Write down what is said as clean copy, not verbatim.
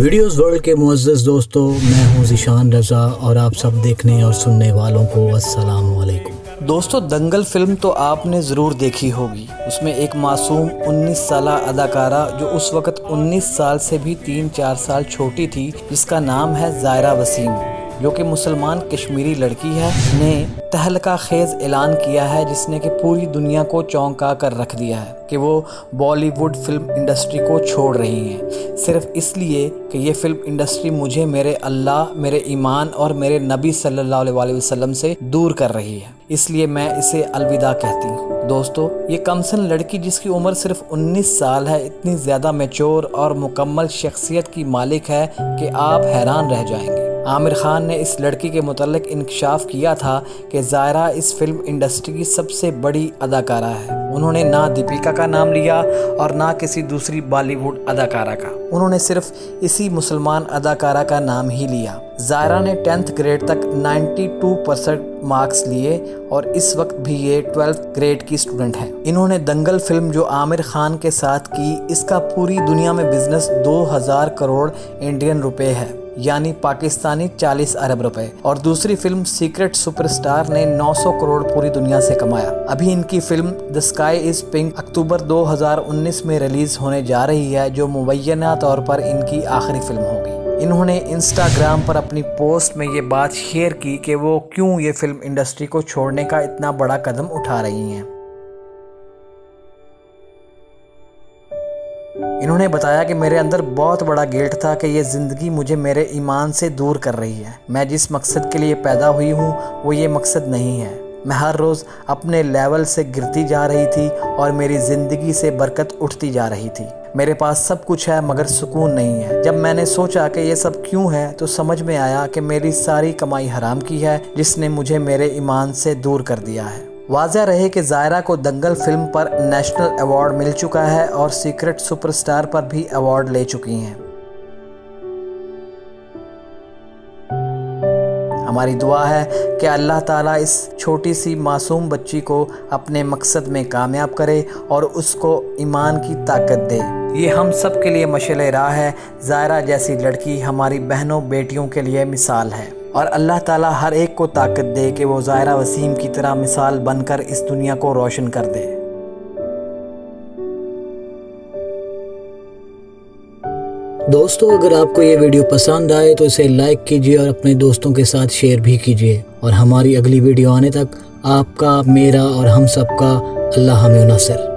Videos world کے معزز دوستو، میں ہوں ذیشان رضا اور آپ سب دیکھنے اور سننے والوں کو السلام علیکم۔ دوستو، دنگل فلم تو آپ نے ضرور دیکھی ہوگی۔ اس میں ایک معصوم 19 سالہ اداکارہ جو اس وقت 19 سال سے بھی 3-4 سال چھوٹی تھی، جس کا نام ہے زائرہ وسیم، جو کہ مسلمان کشمیری لڑکی ہے، نے تہلکہ خیز اعلان کیا ہے جس نے کہ پوری دنیا کو چونکا کر رکھ دیا ہے کہ وہ بالی ووڈ فلم انڈسٹری کو چھوڑ رہی ہیں، صرف اس لیے کہ یہ فلم انڈسٹری مجھے میرے اللہ، میرے ایمان اور میرے نبی صلی اللہ علیہ وسلم سے دور کر رہی ہے، اس لیے میں اسے الوداع کہتی ہوں۔ دوستو، یہ کمسن لڑکی جس کی عمر صرف 19 سال ہے، اتنی زیادہ میچور اور مکمل شخصیت کی مالک ہے کہ آپ حیران رہ جائیں گے۔ عامر خان نے اس لڑکی کے متعلق انکشاف کیا تھا کہ زائرہ اس فلم انڈسٹری کی سب سے بڑی اداکارہ ہے۔ انہوں نے نہ دیپیکا کا نام لیا اور نہ کسی دوسری بالی ووڈ اداکارہ کا، انہوں نے صرف اسی مسلمان اداکارہ کا نام ہی لیا۔ زائرہ نے 10th گریڈ تک 92% مارکس لیے اور اس وقت بھی یہ 12th گریڈ کی اسٹوڈنٹ ہے۔ انہوں نے دنگل فلم جو عامر خان کے ساتھ کی، اس کا پوری دنیا میں بزنس 2000 کروڑ انڈین روپے ہے، یعنی پاکستانی 40 ارب روپے، اور دوسری فلم سیکرٹ سپر اسٹار نے 900 کروڑ پوری دنیا سے کمایا۔ ابھی ان کی film the sky is pink اکتوبر 2019 میں ریلیز ہونے جا رہی ہے، جو مبینہ طور پر ان کی آخری فلم ہوگی۔ انہوں نے انسٹاگرام پر اپنی پوسٹ میں یہ بات شیئر کی کہ وہ کیوں یہ فلم انڈسٹری کو چھوڑنے کا اتنا بڑا قدم اٹھا رہی ہیں۔ انہوں نے بتایا کہ میرے اندر بہت بڑا گلٹ تھا کہ یہ زندگی مجھے میرے ایمان سے دور کر رہی ہے۔ میں جس مقصد کے لیے پیدا ہوئی ہوں وہ یہ مقصد نہیں ہے۔ میں ہر روز اپنے لیول سے گرتی جا رہی تھی اور میری زندگی سے برکت اٹھتی جا رہی تھی۔ میرے پاس سب کچھ ہے مگر سکون نہیں ہے۔ جب میں نے سوچا کہ یہ سب کیوں ہے تو سمجھ میں آیا کہ میری ساری کمائی حرام کی ہے، جس نے مجھے میرے ایمان سے دور کر دیا ہے۔ واضح رہے کہ زائرہ کو دنگل فلم پر نیشنل ایوارڈ مل چکا ہے اور سیکرٹ سپر اسٹار پر بھی ایوارڈ لے چکی ہیں۔ ہماری دعا ہے کہ اللہ تعالیٰ اس چھوٹی سی معصوم بچی کو اپنے مقصد میں کامیاب کرے اور اس کو ایمان کی طاقت دے۔ یہ ہم سب کے لیے مشعل راہ ہے۔ زائرہ جیسی لڑکی ہماری بہنوں بیٹیوں کے لیے مثال ہے، اور اللہ تعالیٰ ہر ایک کو طاقت دے کہ وہ زائرہ وسیم کی طرح مثال بن کر اس دنیا کو روشن کر دے۔ دوستو، اگر آپ کو یہ ویڈیو پسند آئے تو اسے لائک کیجیے اور اپنے دوستوں کے ساتھ شیئر بھی کیجیے، اور ہماری اگلی ویڈیو آنے تک آپ کا، میرا اور ہم سب کا اللہ حامی و ناصر۔